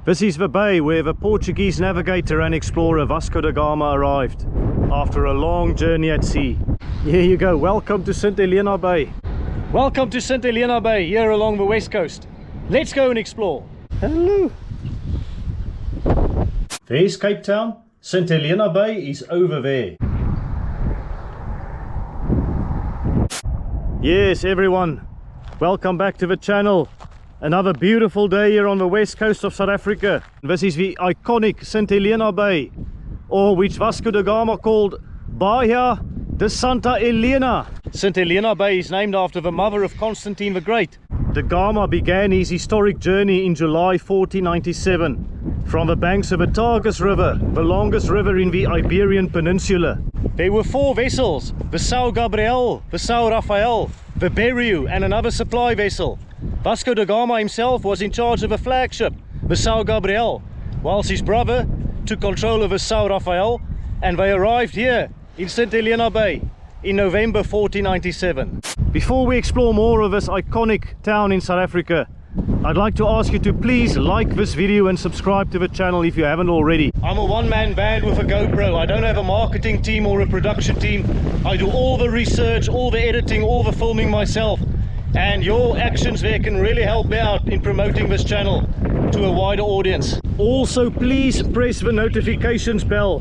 This is the bay where the Portuguese navigator and explorer Vasco da Gama arrived after a long journey at sea. Here you go, welcome to St Helena Bay. Welcome to St Helena Bay, here along the west coast. Let's go and explore. Hello. There's Cape Town. St Helena Bay is over there. Yes, everyone, welcome back to the channel. Another beautiful day here on the west coast of South Africa. This is the iconic St Helena Bay, or which Vasco da Gama called Baía de Santa Helena. St Helena Bay is named after the mother of Constantine the Great. Da Gama began his historic journey in July 1497 from the banks of the Tagus River, the longest river in the Iberian Peninsula. There were 4 vessels, the São Gabriel, the São Rafael, the Berreo and another supply vessel. Vasco da Gama himself was in charge of a flagship, the São Gabriel, whilst his brother took control of the São Rafael, and they arrived here in St Helena Bay in November 1497. Before we explore more of this iconic town in South Africa, I'd like to ask you to please like this video and subscribe to the channel if you haven't already. I'm a one-man band with a GoPro. I don't have a marketing team or a production team. I do all the research, all the editing, all the filming myself. And your actions there can really help me out in promoting this channel to a wider audience. Also, please press the notifications bell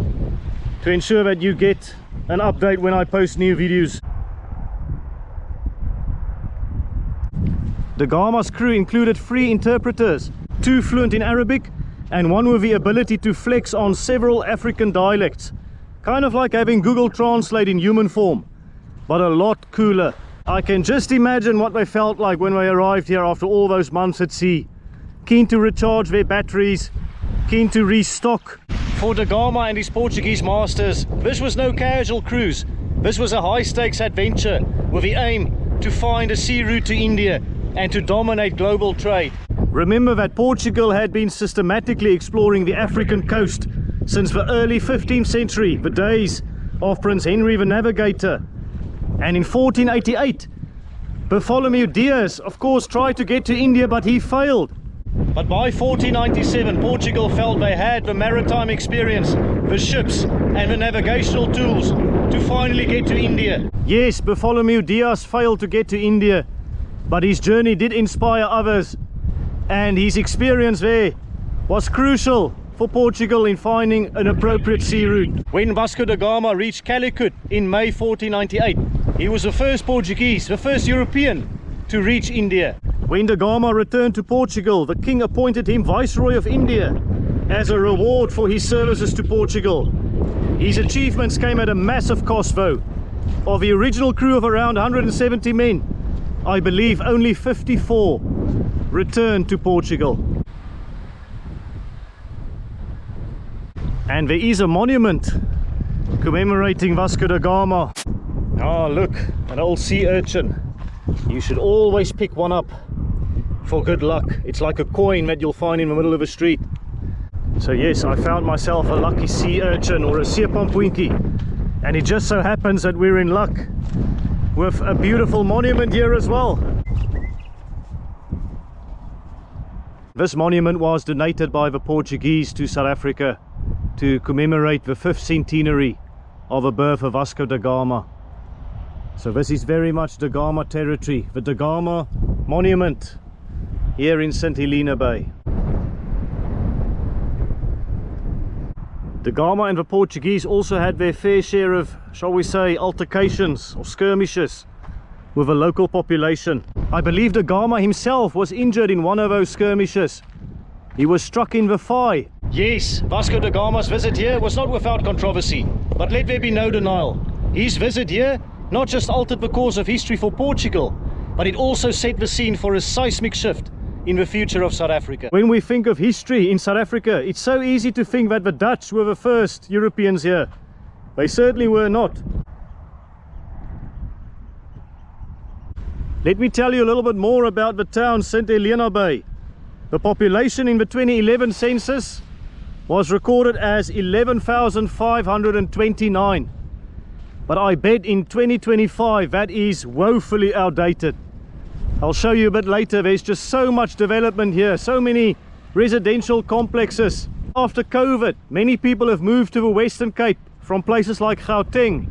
to ensure that you get an update when I post new videos. Da Gama's crew included 3 interpreters, 2 fluent in Arabic and 1 with the ability to flex on several African dialects. Kind of like having Google Translate in human form, but a lot cooler. I can just imagine what they felt like when they arrived here after all those months at sea. Keen to recharge their batteries, keen to restock. For Da Gama and his Portuguese masters, this was no casual cruise. This was a high-stakes adventure with the aim to find a sea route to India and to dominate global trade. Remember that Portugal had been systematically exploring the African coast since the early 15th century, the days of Prince Henry the Navigator. And in 1488, Bartholomew Dias, of course, tried to get to India, but he failed. But by 1497, Portugal felt they had the maritime experience, the ships and the navigational tools to finally get to India. Yes, Bartholomew Dias failed to get to India, but his journey did inspire others, and his experience there was crucial for Portugal in finding an appropriate sea route. When Vasco da Gama reached Calicut in May 1498, he was the first Portuguese, the first European to reach India. When da Gama returned to Portugal, the king appointed him Viceroy of India as a reward for his services to Portugal. His achievements came at a massive cost though. Of the original crew of around 170 men, I believe only 54 returned to Portugal. And there is a monument commemorating Vasco da Gama. Oh look, an old sea urchin. You should always pick one up for good luck. It's like a coin that you'll find in the middle of a street. So yes, I found myself a lucky sea urchin, or a seepampuinkie, and it just so happens that we're in luck with a beautiful monument here as well. This monument was donated by the Portuguese to South Africa to commemorate the 5th centenary of the birth of Vasco da Gama. So this is very much Da Gama territory, the Da Gama monument here in St Helena Bay. Da Gama and the Portuguese also had their fair share of, shall we say, altercations or skirmishes with the local population. I believe Da Gama himself was injured in one of those skirmishes. He was struck in the thigh. Yes, Vasco da Gama's visit here was not without controversy, but let there be no denial. His visit here not just altered the course of history for Portugal, but it also set the scene for a seismic shift in the future of South Africa. When we think of history in South Africa, it's so easy to think that the Dutch were the first Europeans here. They certainly were not. Let me tell you a little bit more about the town St Helena Bay. The population in the 2011 census was recorded as 11,529. But I bet in 2025 that is woefully outdated. I'll show you a bit later. There's just so much development here, so many residential complexes. After COVID, many people have moved to the Western Cape from places like Gauteng,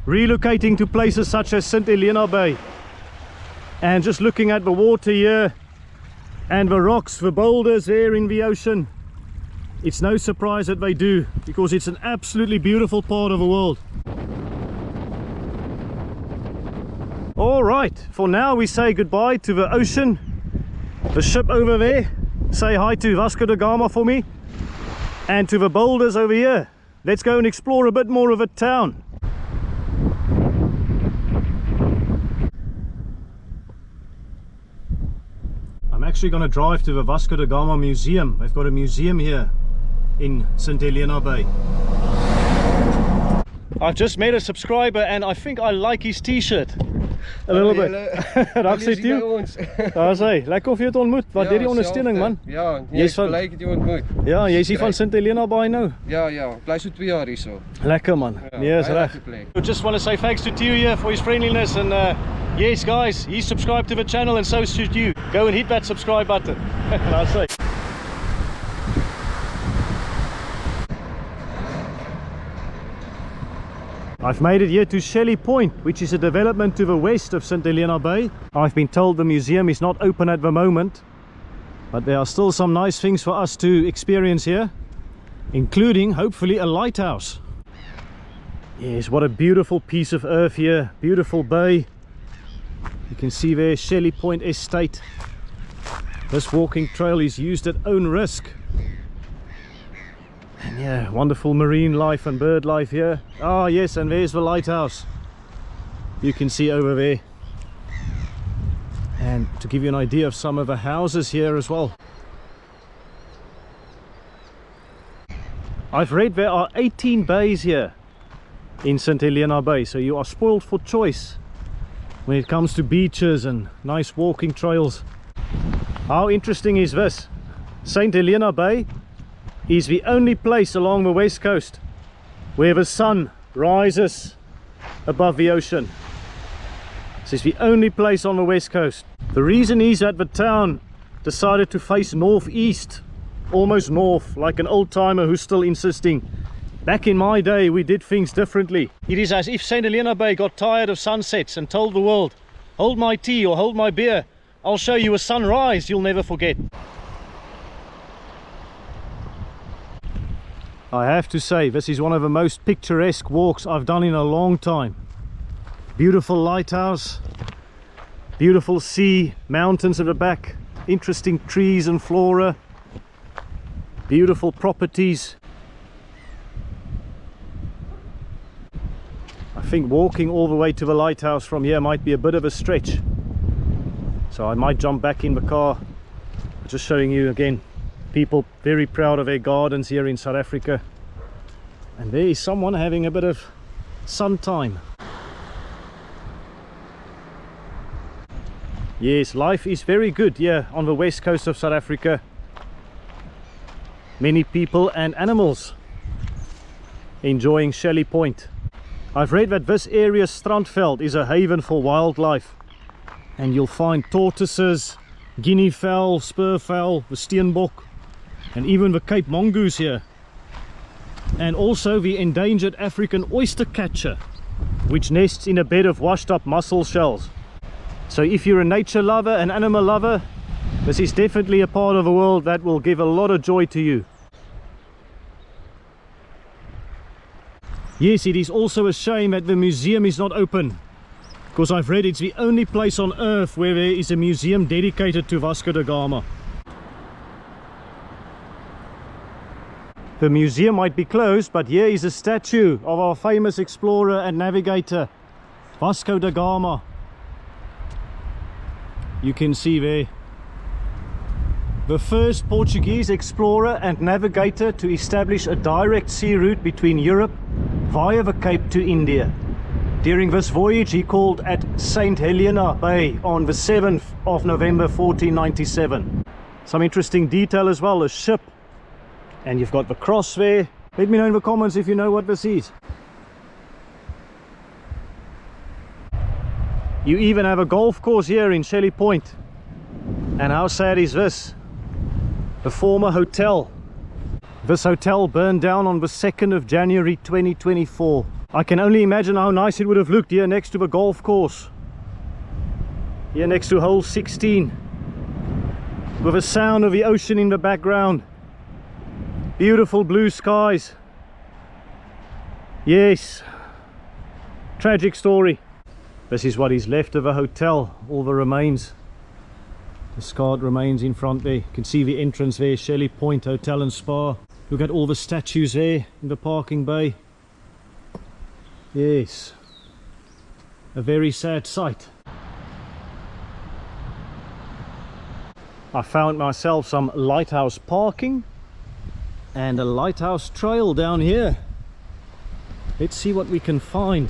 relocating to places such as St Helena Bay. And just looking at the water here and the rocks, the boulders there in the ocean, it's no surprise that they do, because it's an absolutely beautiful part of the world. Alright, for now we say goodbye to the ocean, the ship over there. Say hi to Vasco da Gama for me, and to the boulders over here. Let's go and explore a bit more of a town. I'm actually going to drive to the Vasco da Gama museum. They've got a museum here in St Helena Bay. I've just met a subscriber and I think I like his t-shirt a little bit. Dag sê toe. Daar sê, lekker of jy het ontmoet. Wat het die ondersteuning man? Ja, jy's bly ek het jou ontmoet. Ja, jy's hier van St Helenabaai nou. Ja, bly so 2 jaar hierso. Lekker man. Nee, is reg. I just want to say thanks to Theo here for his friendliness, and yes guys, he's subscribed to the channel and so should you. Go and hit that subscribe button. I say. I've made it here to Shelley Point, which is a development to the west of St Helena Bay. I've been told the museum is not open at the moment, but there are still some nice things for us to experience here, including hopefully a lighthouse. Yes, what a beautiful piece of earth here, beautiful bay. You can see there Shelley Point estate. This walking trail is used at own risk. And yeah, wonderful marine life and bird life here. Ah yes, and there's the lighthouse. You can see over there. And to give you an idea of some of the houses here as well. I've read there are 18 bays here in St Helena Bay, so you are spoiled for choice when it comes to beaches and nice walking trails. How interesting is this? St Helena Bay is the only place along the west coast where the sun rises above the ocean. This is the only place on the west coast. The reason is that the town decided to face northeast, almost north, like an old-timer who's still insisting. Back in my day we did things differently. It is as if St Helena Bay got tired of sunsets and told the world, hold my tea or hold my beer, I'll show you a sunrise you'll never forget. I have to say, this is one of the most picturesque walks I've done in a long time. Beautiful lighthouse, beautiful sea, mountains at the back, interesting trees and flora, beautiful properties. I think walking all the way to the lighthouse from here might be a bit of a stretch, so I might jump back in the car. Just showing you again, people very proud of their gardens here in South Africa, and there is someone having a bit of sun time. Yes, life is very good here on the west coast of South Africa. Many people and animals enjoying Shelley Point. I've read that this area Strandveld is a haven for wildlife, and you'll find tortoises, guinea fowl, spurfowl, the steenbok, and even the Cape mongoose here, and also the endangered African oyster catcher, which nests in a bed of washed up mussel shells. So if you're a nature lover, an animal lover, this is definitely a part of the world that will give a lot of joy to you. Yes, it is also a shame that the museum is not open, because I've read it's the only place on earth where there is a museum dedicated to Vasco da Gama. The museum might be closed, but here is a statue of our famous explorer and navigator, Vasco da Gama. You can see there, the first Portuguese explorer and navigator to establish a direct sea route between Europe via the Cape to India. During this voyage he called at St Helena Bay on the 7th of November 1497. Some interesting detail as well, a ship, and you've got the cross there. Let me know in the comments if you know what this is. You even have a golf course here in Shelley Point. And how sad is this? the former hotel. This hotel burned down on the 2nd of January 2024. I can only imagine how nice it would have looked here next to the golf course. Here next to hole 16. With the sound of the ocean in the background. Beautiful blue skies. Yes. Tragic story. This is what is left of a hotel. All the remains. The scarred remains in front there. You can see the entrance there. Shelley Point Hotel and Spa. Look at all the statues there in the parking bay. Yes. A very sad sight. I found myself some lighthouse parking and a lighthouse trail down here. Let's see what we can find.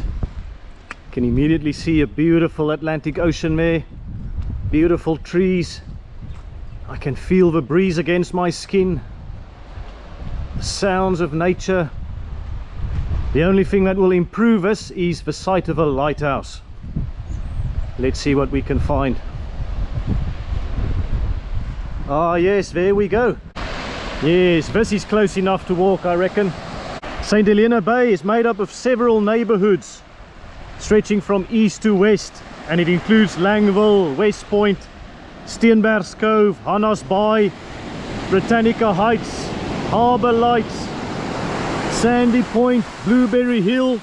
Can immediately see a beautiful Atlantic Ocean there. Beautiful trees. I can feel the breeze against my skin. The sounds of nature. The only thing that will improve us is the sight of a lighthouse. Let's see what we can find. Ah yes, there we go. Yes, this is close enough to walk, I reckon. St Helena Bay is made up of several neighborhoods stretching from east to west, and it includes Langville, West Point, Steenbergs Cove, Helenabaai, Britannia Heights, Harbour Lights, Sandy Point, Blueberry Hill,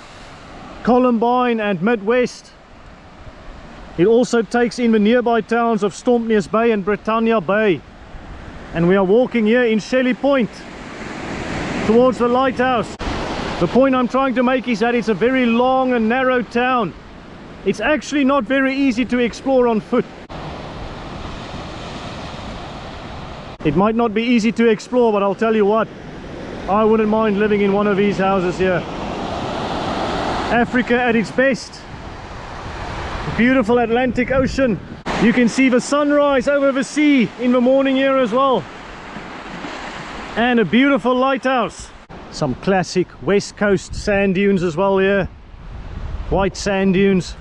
Columbine and Midwest. It also takes in the nearby towns of Lampiesbaai and Britannia Bay. And we are walking here in Shelley Point towards the lighthouse. The point I'm trying to make is that it's a very long and narrow town. It's actually not very easy to explore on foot. It might not be easy to explore, but I'll tell you what, I wouldn't mind living in one of these houses here. Africa at its best. Beautiful Atlantic Ocean. You can see the sunrise over the sea in the morning here as well. And a beautiful lighthouse. Some classic West Coast sand dunes as well here. White sand dunes.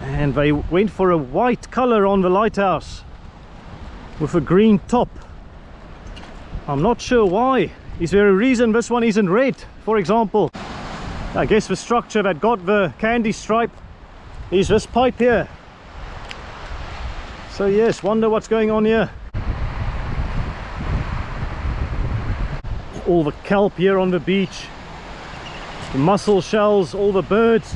And they went for a white color on the lighthouse with a green top. I'm not sure why. Is there a reason this one isn't red, for example? I guess the structure that got the candy stripe is this pipe here. So yes, wonder what's going on here. All the kelp here on the beach, the mussel shells, all the birds.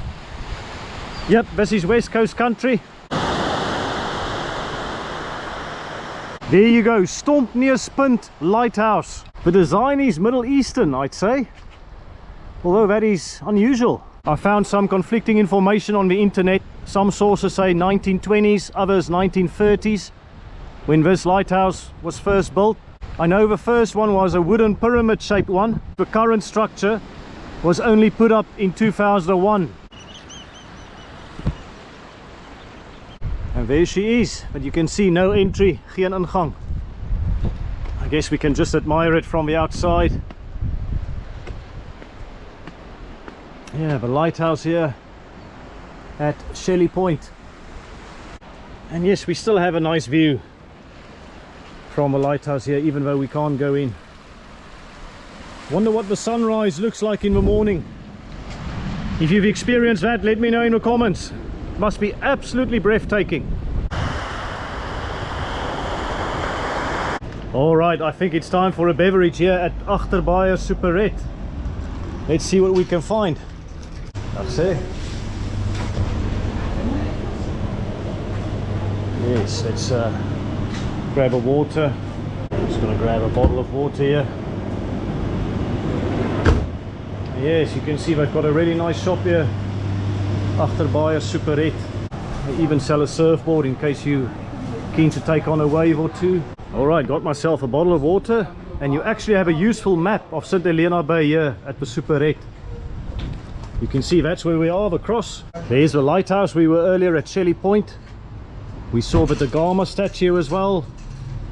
Yep, this is West Coast country. There you go, Lampiesbaai Lighthouse. The design is Middle Eastern, I'd say, although that is unusual. I found some conflicting information on the internet. Some sources say 1920s, others 1930s, when this lighthouse was first built. I know the first one was a wooden pyramid shaped one. The current structure was only put up in 2001. And there she is, but you can see no entry, geen ingang. I guess we can just admire it from the outside. Yeah, the lighthouse here at Shelley Point. And yes, we still have a nice view from the lighthouse here, even though we can't go in. Wonder what the sunrise looks like in the morning. If you've experienced that, let me know in the comments. Must be absolutely breathtaking. Alright, I think it's time for a beverage here at Agterbaaier Superette. Let's see what we can find. That's it. Yes, let's grab a water. I'm just going to grab a bottle of water here. Yes, you can see they've got a really nice shop here. Agterbaaier Superette. They even sell a surfboard in case you're keen to take on a wave or two. Alright, got myself a bottle of water, and you actually have a useful map of St Helena Bay here at the Superette. You can see that's where we are, the cross. There's the lighthouse. We were earlier at Shelley Point. We saw the Da Gama statue as well,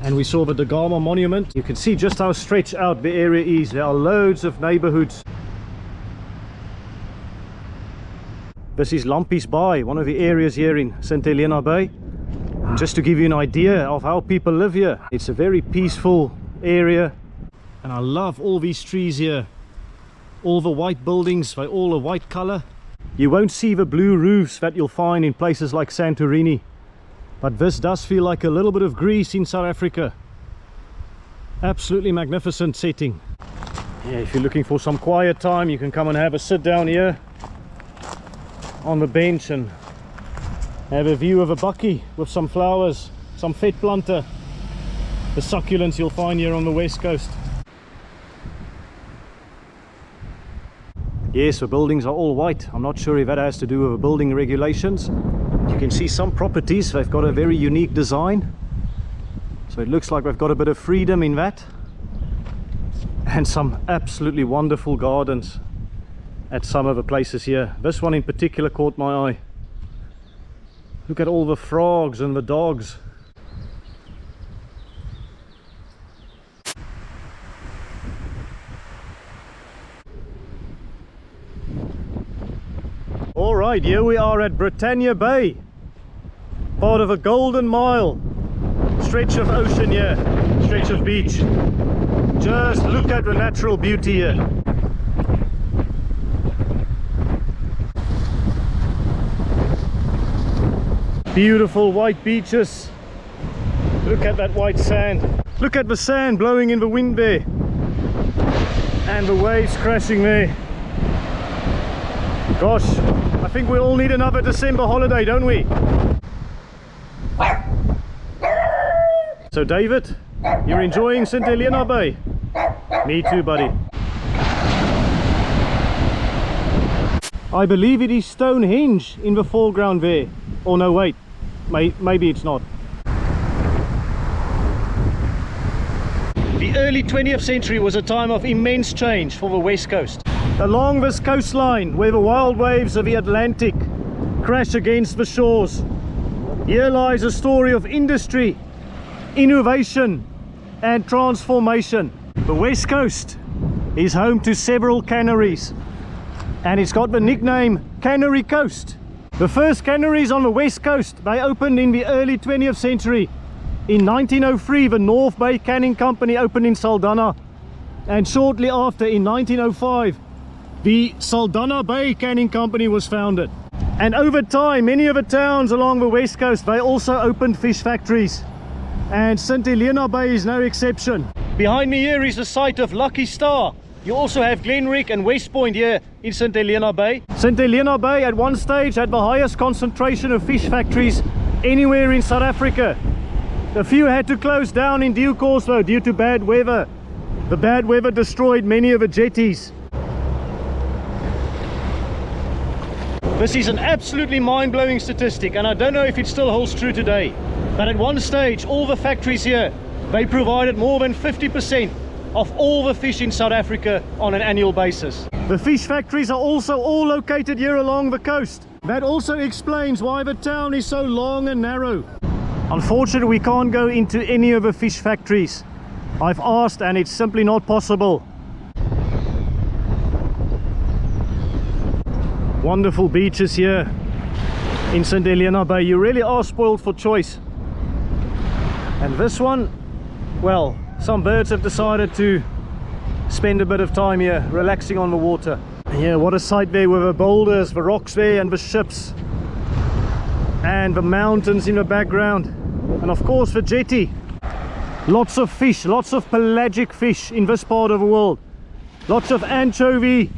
and we saw the Da Gama monument. You can see just how stretched out the area is. There are loads of neighborhoods. This is Lampiesbaai, one of the areas here in St Helena Bay. Just to give you an idea of how people live here, it's a very peaceful area, and I love all these trees here. All the white buildings, they're all a white color. You won't see the blue roofs that you'll find in places like Santorini, but this does feel like a little bit of Greece in South Africa. Absolutely magnificent setting. Yeah, if you're looking for some quiet time, you can come and have a sit down here on the bench and have a view of a bakkie with some flowers, some vetplante, the succulents you'll find here on the west coast. Yes, the buildings are all white. I'm not sure if that has to do with the building regulations. You can see some properties, they've got a very unique design. So it looks like we've got a bit of freedom in that. And some absolutely wonderful gardens at some of the places here. This one in particular caught my eye. Look at all the frogs and the dogs. All right, here we are at Britannia Bay, part of a golden mile stretch of ocean here, stretch of beach. Just look at the natural beauty here. Beautiful white beaches. Look at that white sand. Look at the sand blowing in the wind there, and the waves crashing there. Gosh, I think we all need another December holiday, don't we? So David, you're enjoying St Helena Bay? Me too, buddy. I believe it is Stonehenge in the foreground there. Oh no, wait, maybe it's not. The early 20th century was a time of immense change for the west coast. Along this coastline, where the wild waves of the Atlantic crash against the shores, here lies a story of industry, innovation and transformation. The west coast is home to several canneries, and it's got the nickname Cannery Coast. The first canneries on the west coast, they opened in the early 20th century. In 1903, the North Bay Canning Company opened in Saldanha, and shortly after, in 1905, the Saldanha Bay Canning Company was founded. And over time, many of the towns along the west coast, they also opened fish factories, and St Helena Bay is no exception. Behind me here is the site of Lucky Star. You also have Glenrick and West Point here in St Helena Bay. St Helena Bay at one stage had the highest concentration of fish factories anywhere in South Africa. A few had to close down in due course though, due to bad weather. The bad weather destroyed many of the jetties. This is an absolutely mind-blowing statistic, and I don't know if it still holds true today, but at one stage all the factories here, they provided more than 50% of all the fish in South Africa on an annual basis. The fish factories are also all located here along the coast. That also explains why the town is so long and narrow. Unfortunately, we can't go into any of the fish factories. I've asked and it's simply not possible. Wonderful beaches here in St Helena Bay. You really are spoiled for choice. And this one, well, some birds have decided to spend a bit of time here relaxing on the water. Yeah, what a sight there with the boulders, the rocks there, and the ships, and the mountains in the background, and of course the jetty. Lots of fish, lots of pelagic fish in this part of the world. Lots of anchovy,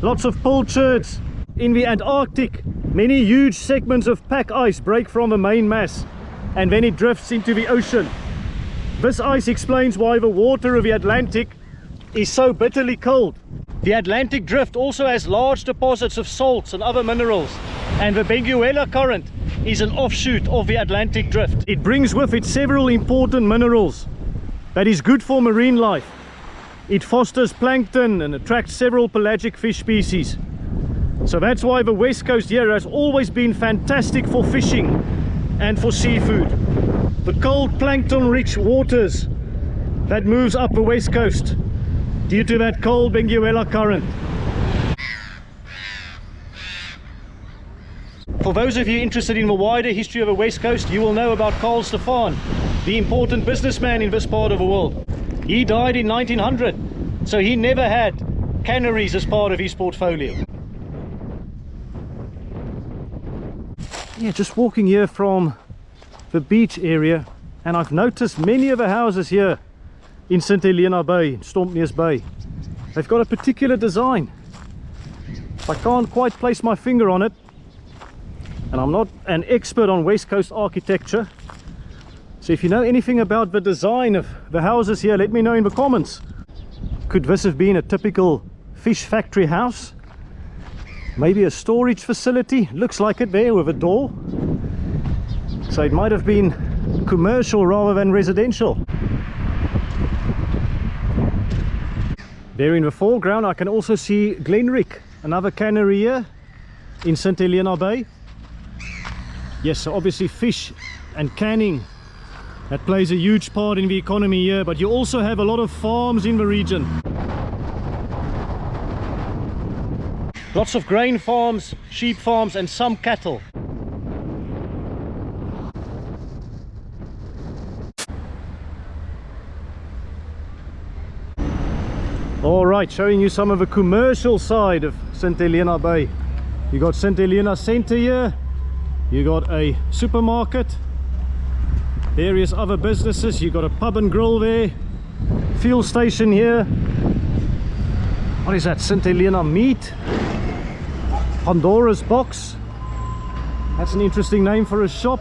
lots of pilchards. In the Antarctic, many huge segments of pack ice break from the main mass, and then it drifts into the ocean. This ice explains why the water of the Atlantic is so bitterly cold. The Atlantic drift also has large deposits of salts and other minerals, and the Benguela current is an offshoot of the Atlantic drift. It brings with it several important minerals that is good for marine life. It fosters plankton and attracts several pelagic fish species. So that's why the west coast here has always been fantastic for fishing and for seafood. The cold plankton-rich waters that moves up the west coast due to that cold Benguela current. For those of you interested in the wider history of the West Coast, you will know about Carl Stefan, the important businessman in this part of the world. He died in 1900, so he never had canneries as part of his portfolio. Yeah, just walking here from the beach area, and I've noticed many of the houses here in St Helena Bay, Stompneus Bay, they've got a particular design. I can't quite place my finger on it, and I'm not an expert on West Coast architecture, so if you know anything about the design of the houses here, let me know in the comments. Could this have been a typical fish factory house? Maybe a storage facility? Looks like it there with a door. So it might have been commercial rather than residential. There in the foreground I can also see Glenrick, another cannery here in St Helena Bay. Yes, so obviously fish and canning, that plays a huge part in the economy here, but you also have a lot of farms in the region. Lots of grain farms, sheep farms, and some cattle. Alright, showing you some of the commercial side of St Helena Bay. You got St Helena Centre here, you got a supermarket, various other businesses, you got a pub and grill there, fuel station here. What is that? St Helena Meat? Pandora's Box. That's an interesting name for a shop.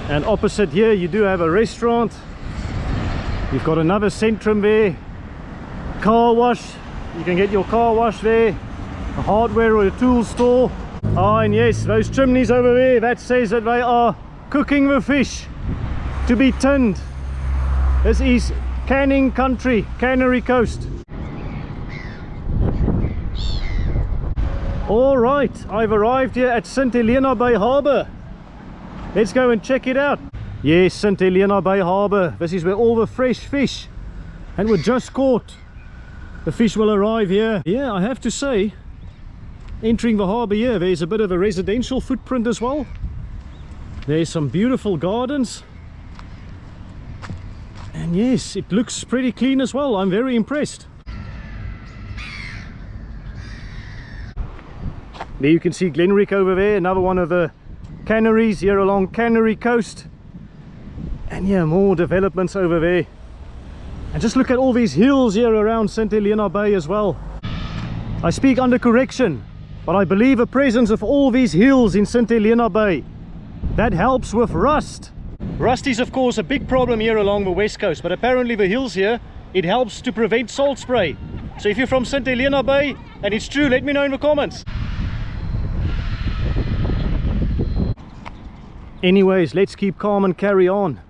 And opposite here you do have a restaurant. You've got another Centrum there. Car wash. You can get your car wash there. A hardware or a tool store. Ah, and yes, those chimneys over there, that says that they are cooking the fish to be tinned. This is canning country, Cannery Coast. Alright, I've arrived here at St Helena Bay Harbour. Let's go and check it out. Yes, St Helena Bay Harbour. This is where all the fresh fish and were just caught, the fish will arrive here. Yeah, I have to say, entering the harbour here, there's a bit of a residential footprint as well. There's some beautiful gardens. And yes, it looks pretty clean as well. I'm very impressed. There you can see Glenrick over there, another one of the canneries here along Cannery Coast. And yeah, more developments over there. And just look at all these hills here around St Helena Bay as well. I speak under correction, but I believe the presence of all these hills in St Helena Bay, that helps with rust. Rust is of course a big problem here along the west coast, but apparently the hills here, it helps to prevent salt spray. So if you're from St Helena Bay and it's true, let me know in the comments. Anyways, let's keep calm and carry on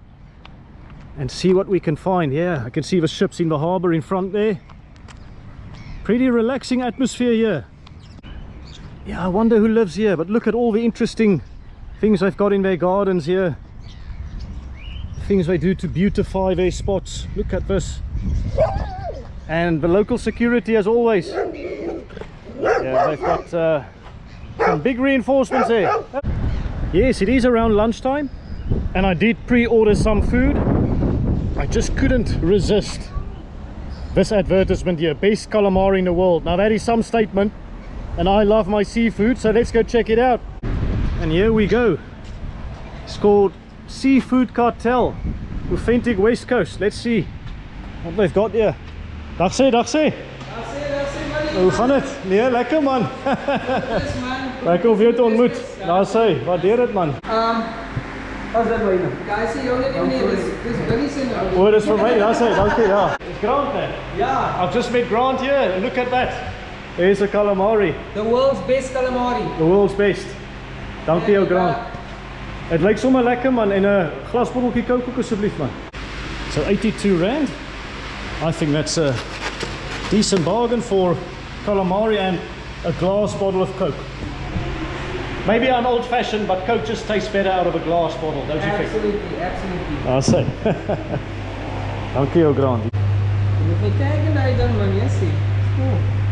and see what we can find. Yeah, I can see the ships in the harbour in front there. Pretty relaxing atmosphere here. Yeah, I wonder who lives here, but look at all the interesting things they've got in their gardens here. Things they do to beautify their spots. Look at this. And the local security as always. Yeah, they've got some big reinforcements there. Yes, it is around lunchtime and I did pre-order some food. I just couldn't resist this advertisement here, best calamari in the world. Now that is some statement, and I love my seafood, so let's go check it out. And here we go. It's called Seafood Cartel, authentic West Coast. Let's see what they've got here. Dag sê, dag sê. Hoe gaan het? Nee, lekker man. Lekker om jou te ontmoet. Daar sê, waardeer het man. Wat is dat byna? Ja, I see you only give me this very single. Oh, dis vir my. Daar sê, dankie, ja. It's Grant there. Yeah. I've just met Grant here and look at that. There's a calamari. The world's best calamari. The world's best. Dankie jou Grant. Het lyk sommer lekker man, en 'n glasbotteltjie Coke ook asseblief man. So 82 rand. I think that's a decent bargain for calamari and a glass bottle of Coke. Maybe I'm old-fashioned, but Coke just tastes better out of a glass bottle, don't you think? Absolutely, absolutely. I say. Dankie jou Grant. Jy moet kyk en hy dan man, jy sien.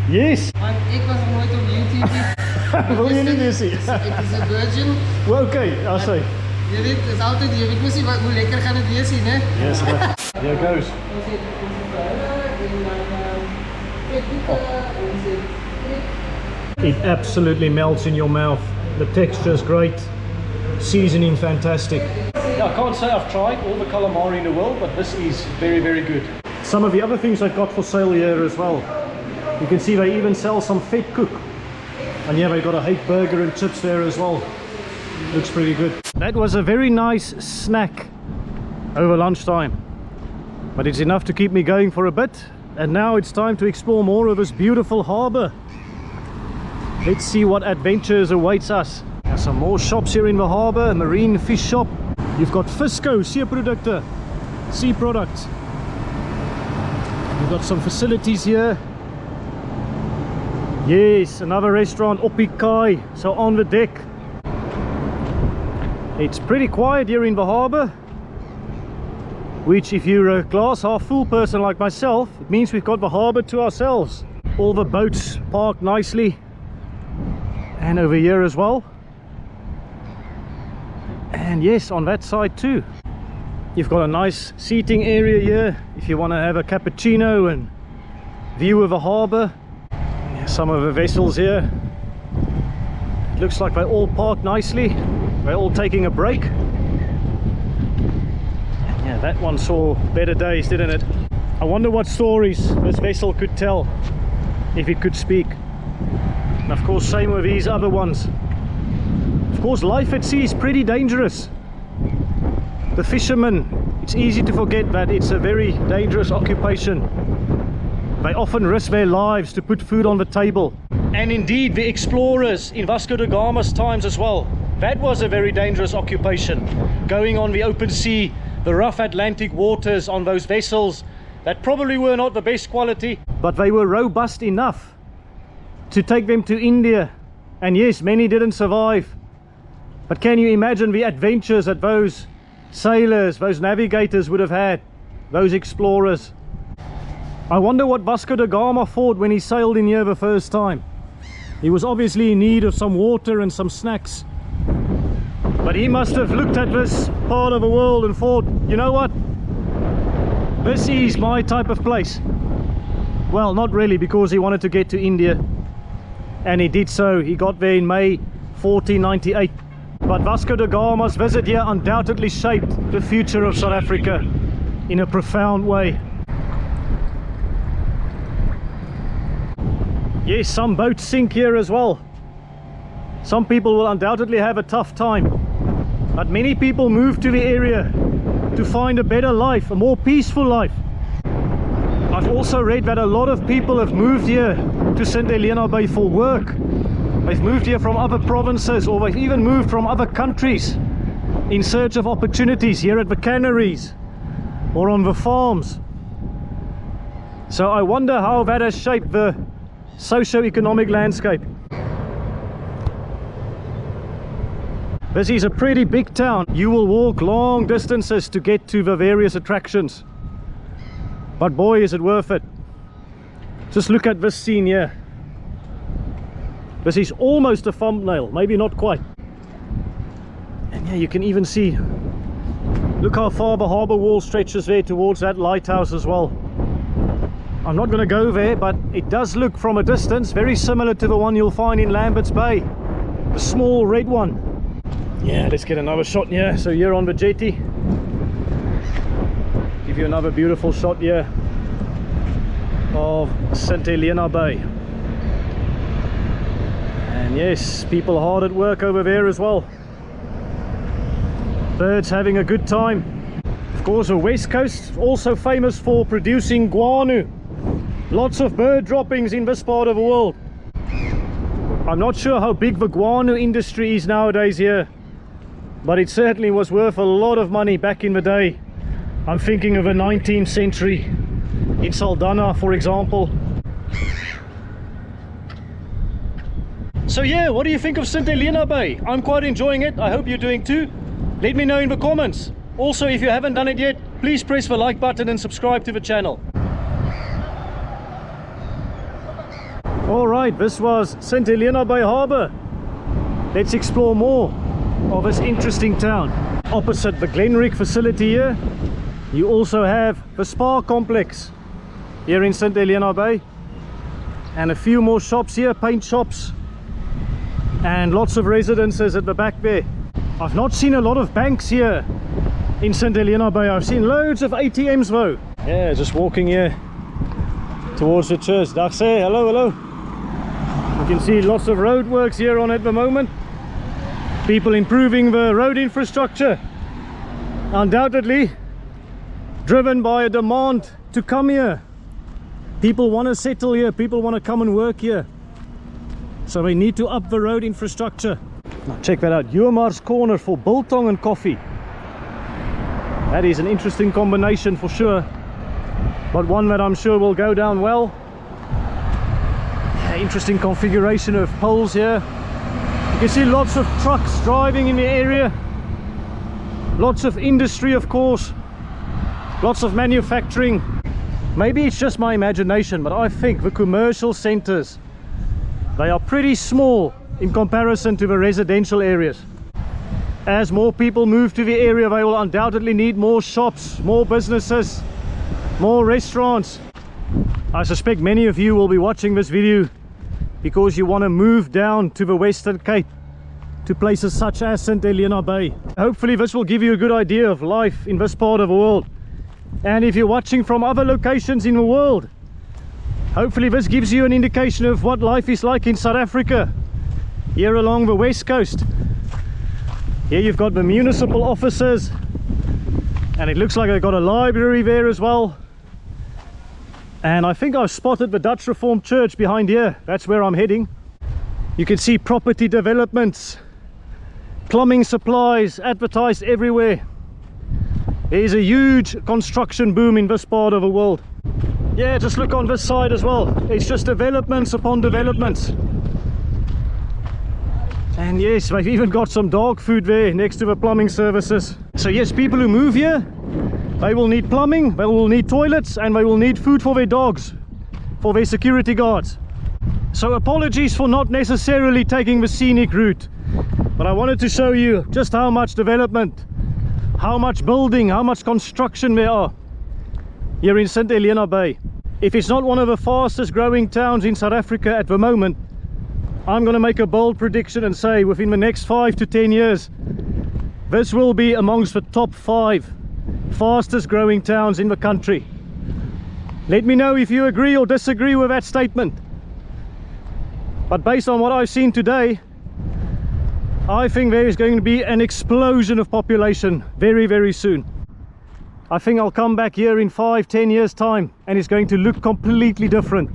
Yes. Want ik was nog nooit op YouTube. Wil je niet weer zien? Het is een virgin. Well, oké, I'll say. Je weet, het is altijd, ik moet zien hoe lekker gaat het weer zien, hè? Yes, here it goes. It absolutely melts in your mouth. The texture is great. Seasoning fantastic. Yeah, I can't say I've tried all the calamari in the world, but this is very, very good. Some of the other things I've got for sale here as well. You can see they even sell some fat cook. And yeah, they got a hate burger and chips there as well. Looks pretty good. That was a very nice snack over lunchtime. But it's enough to keep me going for a bit. And now it's time to explore more of this beautiful harbour. Let's see what adventures awaits us. There's some more shops here in the harbour, a marine fish shop. You've got Fisco, seeprodukte, sea products. You've got some facilities here. Yes, another restaurant, Opikai, so on the deck. It's pretty quiet here in the harbour, which if you're a glass half full person like myself, it means we've got the harbour to ourselves. All the boats parked nicely, and over here as well. And yes, on that side too. You've got a nice seating area here if you want to have a cappuccino and view of the harbour. Some of the vessels here, it looks like they're all parked nicely. They're all taking a break. Yeah, that one saw better days, didn't it? I wonder what stories this vessel could tell if it could speak. And of course, same with these other ones. Of course, life at sea is pretty dangerous. The fishermen, it's easy to forget that it's a very dangerous occupation. They often risk their lives to put food on the table. And indeed, the explorers in Vasco da Gama's times as well. That was a very dangerous occupation. Going on the open sea, the rough Atlantic waters on those vessels that probably were not the best quality, but they were robust enough to take them to India. And yes, many didn't survive. But can you imagine the adventures that those sailors, those navigators would have had, those explorers? I wonder what Vasco da Gama thought when he sailed in here the first time. He was obviously in need of some water and some snacks. But he must have looked at this part of the world and thought, you know what? This is my type of place. Well, not really, because he wanted to get to India. And he did so. He got there in May 1498. But Vasco da Gama's visit here undoubtedly shaped the future of South Africa in a profound way. Yes, some boats sink here as well. Some people will undoubtedly have a tough time. But many people move to the area to find a better life, a more peaceful life. I've also read that a lot of people have moved here to St Helena Bay for work. They've moved here from other provinces, or they've even moved from other countries in search of opportunities here at the Canneries or on the farms. So I wonder how that has shaped the socio-economic landscape. This is a pretty big town. You will walk long distances to get to the various attractions. But boy, is it worth it. Just look at this scene here. This is almost a thumbnail, maybe not quite. And yeah, you can even see, look how far the harbour wall stretches there towards that lighthouse as well. I'm not going to go there, but it does look from a distance very similar to the one you'll find in Lampiesbaai, the small red one. Yeah, let's get another shot here. So here on the jetty, give you another beautiful shot here of St Helena Bay. And yes, people hard at work over there as well. Birds having a good time. Of course, the West Coast also famous for producing guano. Lots of bird droppings in this part of the world. I'm not sure how big the guano industry is nowadays here, but it certainly was worth a lot of money back in the day. I'm thinking of the 19th century in Saldanha, for example. So yeah, what do you think of St Helena Bay? I'm quite enjoying it. I hope you're doing too. Let me know in the comments. Also, if you haven't done it yet, please press the like button and subscribe to the channel. Alright, this was St Helena Bay Harbour. Let's explore more of this interesting town. Opposite the Glenrick facility here, you also have the spa complex here in St Helena Bay. And a few more shops here, paint shops. And lots of residences at the back there. I've not seen a lot of banks here in St Helena Bay. I've seen loads of ATMs though. Yeah, just walking here towards the church. Dag say, hello, hello. You can see lots of road works here on at the moment. People improving the road infrastructure. Undoubtedly driven by a demand to come here. People want to settle here, people want to come and work here. So we need to up the road infrastructure. Now check that out, Jumar's Corner for biltong and coffee. That is an interesting combination for sure, but one that I'm sure will go down well. Yeah, interesting configuration of poles here. You can see lots of trucks driving in the area. Lots of industry, of course. Lots of manufacturing. Maybe it's just my imagination, but I think the commercial centers, they are pretty small in comparison to the residential areas. As more people move to the area, they will undoubtedly need more shops, more businesses, more restaurants. I suspect many of you will be watching this video because you want to move down to the Western Cape, to places such as St Helena Bay. Hopefully this will give you a good idea of life in this part of the world. And if you're watching from other locations in the world, hopefully this gives you an indication of what life is like in South Africa, here along the west coast. Here you've got the municipal offices, and it looks like they've got a library there as well. And I think I've spotted the Dutch Reformed Church behind here. That's where I'm heading. You can see property developments, plumbing supplies advertised everywhere. There's a huge construction boom in this part of the world. Yeah, just look on this side as well. It's just developments upon developments. And yes, they've even got some dog food there next to the plumbing services. So yes, people who move here, they will need plumbing, they will need toilets, and they will need food for their dogs, for their security guards. So apologies for not necessarily taking the scenic route, but I wanted to show you just how much development, how much building, how much construction there are here in St Helena Bay. If it's not one of the fastest growing towns in South Africa at the moment, I'm going to make a bold prediction and say within the next 5 to 10 years, this will be amongst the top 5 fastest growing towns in the country. Let me know if you agree or disagree with that statement. But based on what I've seen today, I think there is going to be an explosion of population very, very soon. I think I'll come back here in 5-10 years time and it's going to look completely different.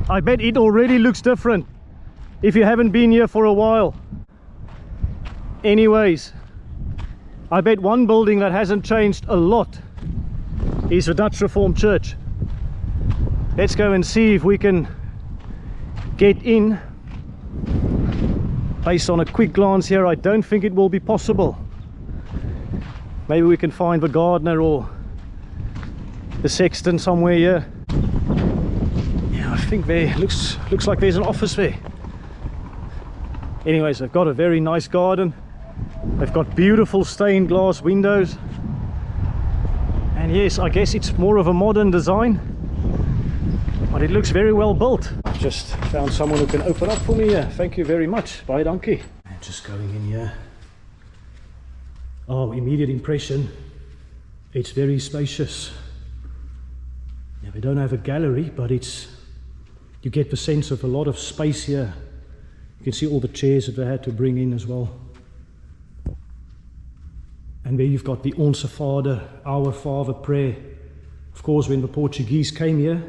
I bet it already looks different if you haven't been here for a while. Anyways, I bet one building that hasn't changed a lot is the Dutch Reformed Church. Let's go and see if we can get in. Based on a quick glance here, I don't think it will be possible. Maybe we can find the gardener or the sexton somewhere here. Yeah, I think there looks like there's an office there. Anyways, they've got a very nice garden. They've got beautiful stained glass windows. And yes, I guess it's more of a modern design, but it looks very well built. I've just found someone who can open up for me here. Thank you very much. Bye, donkey. And just going in here. Oh, immediate impression, it's very spacious. Yeah, we don't have a gallery, but you get the sense of a lot of space here. You can see all the chairs that they had to bring in as well. And there you've got the Onze Vader, Our Father prayer. Of course, when the Portuguese came here,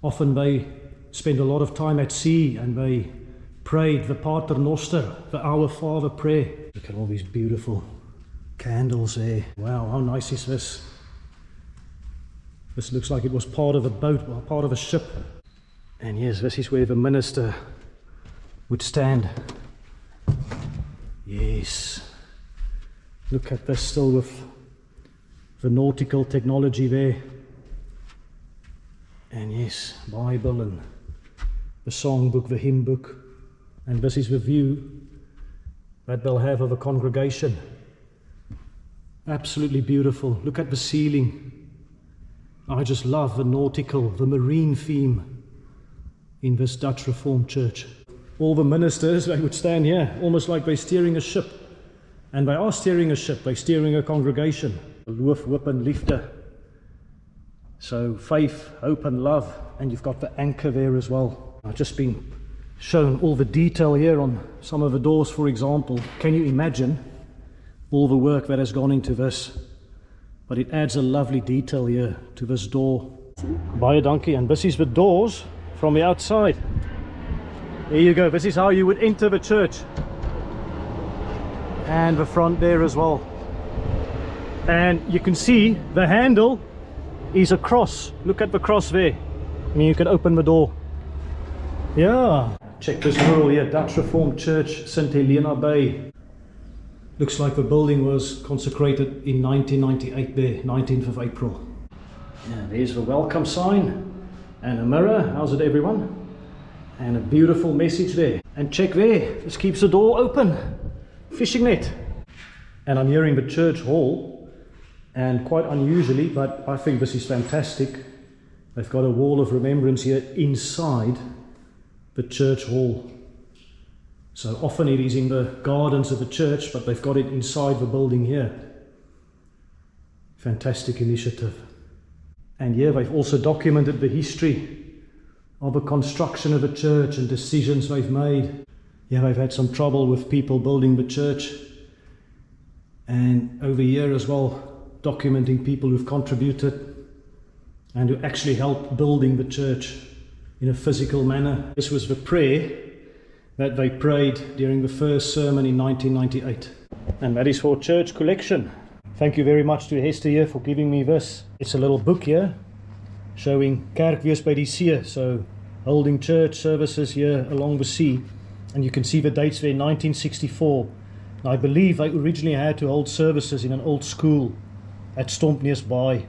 often they spent a lot of time at sea and they prayed the Pater Noster, the Our Father prayer. Look at all these beautiful candles there. Wow, how nice is this? This looks like it was part of a boat, or part of a ship. And yes, this is where the minister would stand. Yes. Look at this, still with the nautical technology there. And yes, Bible and the songbook, the hymn book, and this is the view that they'll have of a congregation. Absolutely beautiful. Look at the ceiling. I just love the nautical, the marine theme in this Dutch Reformed church. All the ministers, they would stand here, almost like they're steering a ship. And they are steering a ship, they're steering a congregation. Loof, hoop and liefde. So faith, hope and love, and you've got the anchor there as well. I've just been shown all the detail here on some of the doors, for example. Can you imagine all the work that has gone into this? But it adds a lovely detail here to this door. Baie dankie, and this is the doors from the outside. There you go, this is how you would enter the church. And the front there as well. And you can see the handle is a cross. Look at the cross there. I mean, you can open the door. Yeah. Check this mural here, Dutch Reformed Church, St Helena Bay. Looks like the building was consecrated in 1998 there, 19th of April. Yeah, there's the welcome sign and a mirror. How's it, everyone? And a beautiful message there. And check there, this keeps the door open. Fishing net. And I'm here in the church hall, and quite unusually, but I think this is fantastic, they've got a wall of remembrance here inside the church hall. So often it is in the gardens of the church, but they've got it inside the building here. Fantastic initiative. And here they've also documented the history of the construction of the church and decisions they've made. Yeah, they've had some trouble with people building the church, and over here as well, documenting people who've contributed and who actually helped building the church in a physical manner. This was the prayer that they prayed during the first sermon in 1998. And that is for church collection. Thank you very much to Hester here for giving me this. It's a little book here showing Kerkwees by die See, so holding church services here along the sea. And you can see the dates there, 1964. I believe they originally had to hold services in an old school at Lampiesbaai.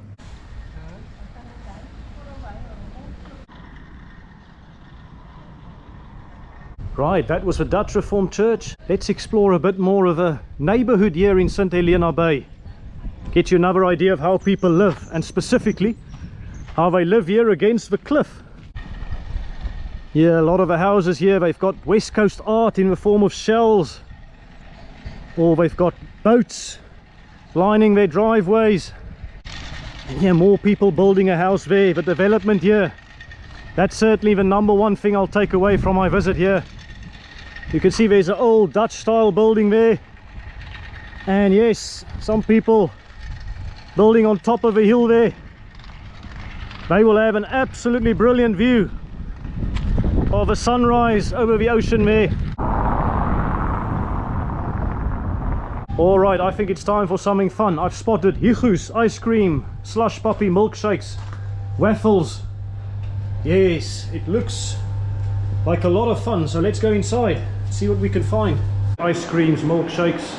Right, that was the Dutch Reformed Church. Let's explore a bit more of a neighborhood here in St Helena Bay. Get you another idea of how people live, and specifically how they live here against the cliff. Yeah, a lot of the houses here, they've got West Coast art in the form of shells, or they've got boats lining their driveways. And yeah, more people building a house there. The development here, that's certainly the number one thing I'll take away from my visit here. You can see there's an old Dutch style building there, and yes, some people building on top of a hill there. They will have an absolutely brilliant view of a sunrise over the ocean there. Alright, I think it's time for something fun. I've spotted Higu's ice cream, slush puppy milkshakes, waffles. Yes, it looks like a lot of fun, so let's go inside, see what we can find. Ice creams, milkshakes,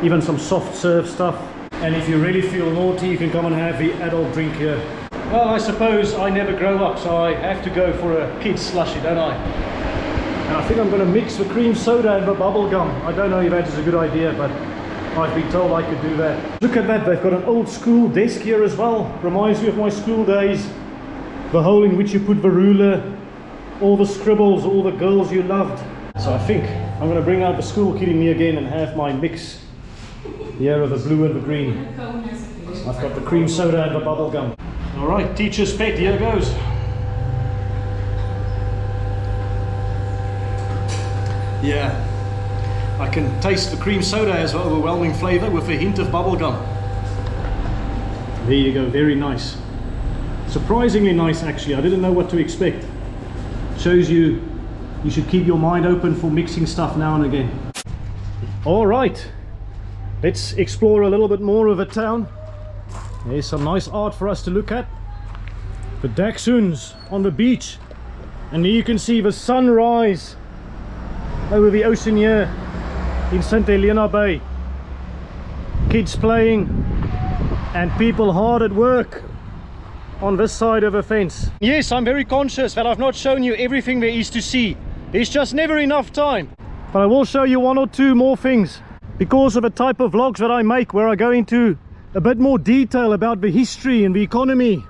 even some soft serve stuff. And if you really feel naughty, you can come and have the adult drink here. Well, I suppose I never grow up, so I have to go for a kid's slushy, don't I? And I think I'm going to mix the cream soda and the bubble gum. I don't know if that is a good idea, but I've been told I could do that. Look at that, they've got an old school desk here as well. Reminds me of my school days. The hole in which you put the ruler, all the scribbles, all the girls you loved. So I think I'm going to bring out the school kid in me again and have my mix here of the blue and the green. I've got the cream soda and the bubble gum. Alright, teacher's pet, here goes. Yeah, I can taste the cream soda as an overwhelming flavour with a hint of bubble gum. There you go, very nice. Surprisingly nice actually, I didn't know what to expect. Shows you should keep your mind open for mixing stuff now and again. Alright, let's explore a little bit more of a town. There's some nice art for us to look at. The dachshunds on the beach, and here you can see the sunrise over the ocean here in St Helena Bay. Kids playing and people hard at work on this side of a fence. Yes, I'm very conscious that I've not shown you everything there is to see. There's just never enough time. But I will show you one or two more things because of the type of vlogs that I make, where I go into a bit more detail about the history and the economy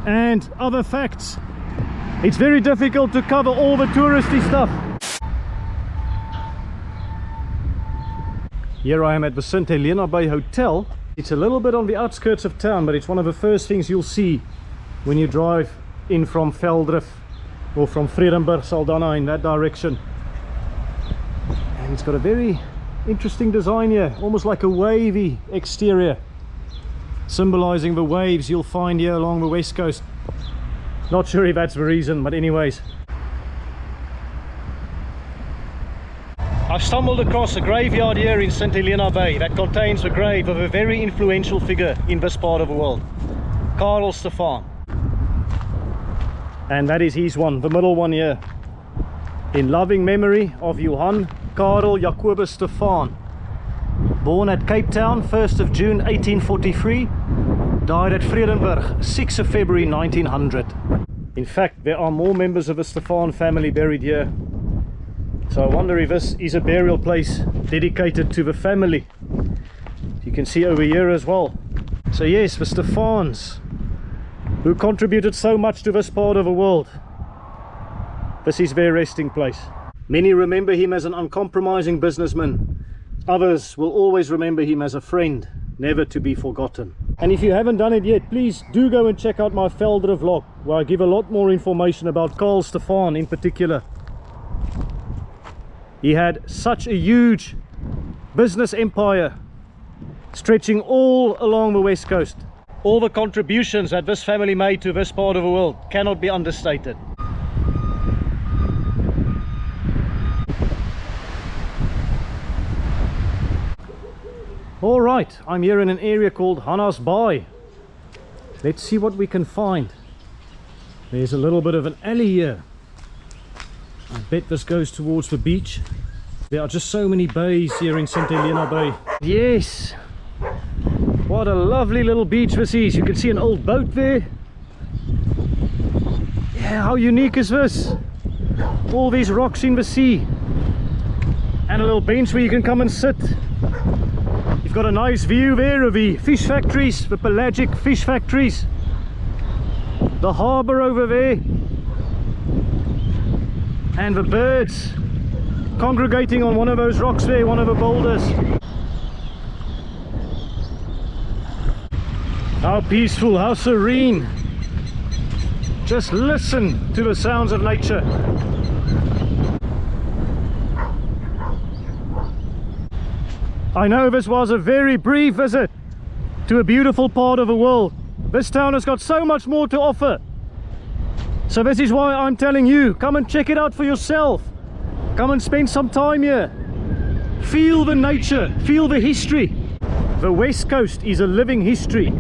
and other facts. It's very difficult to cover all the touristy stuff. Here I am at the St Helena Bay Hotel. It's a little bit on the outskirts of town, but it's one of the first things you'll see when you drive in from Veldrif or from Vredenburg, Saldanha, in that direction. And it's got a very interesting design here, almost like a wavy exterior, symbolizing the waves you'll find here along the west coast. Not sure if that's the reason, but anyways. I've stumbled across a graveyard here in St Helena Bay that contains the grave of a very influential figure in this part of the world, Karel Stefan. And that is his one, the middle one here, in loving memory of Johann Karel Jacobus Stefan, born at Cape Town 1st of June 1843, died at Vredenburg 6th of February 1900. In fact, there are more members of the Stefan family buried here. So I wonder if this is a burial place dedicated to the family. You can see over here as well. So yes, the Stefans, who contributed so much to this part of the world. This is their resting place. Many remember him as an uncompromising businessman. Others will always remember him as a friend, never to be forgotten. And if you haven't done it yet, please do go and check out my Veldrif vlog, where I give a lot more information about Karel Stefan in particular. He had such a huge business empire stretching all along the west coast. All the contributions that this family made to this part of the world cannot be understated. Alright, I'm here in an area called Helenabaai. Let's see what we can find. There's a little bit of an alley here. I bet this goes towards the beach. There are just so many bays here in St Helena Bay. Yes! What a lovely little beach this is. You can see an old boat there. Yeah, how unique is this? All these rocks in the sea. And a little bench where you can come and sit. You've got a nice view there of the fish factories, the pelagic fish factories. The harbour over there. And the birds congregating on one of those rocks there, one of the boulders. How peaceful, how serene. Just listen to the sounds of nature. I know this was a very brief visit to a beautiful part of the world. This town has got so much more to offer. So this is why I'm telling you, come and check it out for yourself. Come and spend some time here. Feel the nature, feel the history. The West Coast is a living history,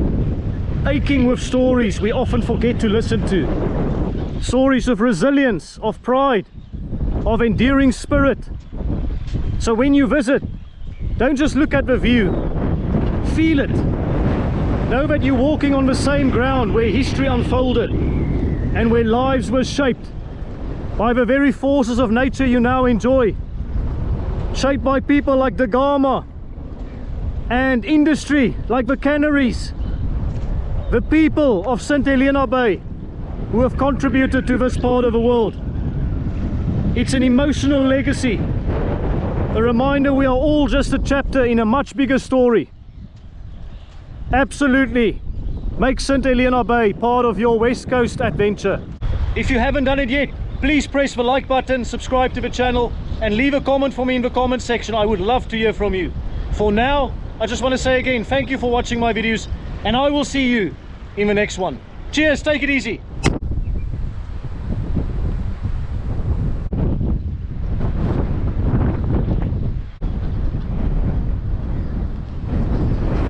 aching with stories we often forget to listen to. Stories of resilience, of pride, of enduring spirit. So when you visit, don't just look at the view, feel it. Know that you're walking on the same ground where history unfolded and where lives were shaped by the very forces of nature you now enjoy. Shaped by people like Da Gama and industry like the canneries. The people of St Helena Bay who have contributed to this part of the world. It's an emotional legacy. A reminder we are all just a chapter in a much bigger story. Absolutely. Make St Helena Bay part of your West Coast adventure. If you haven't done it yet, please press the like button, subscribe to the channel and leave a comment for me in the comment section. I would love to hear from you. For now, I just want to say again, thank you for watching my videos and I will see you in the next one. Cheers, take it easy.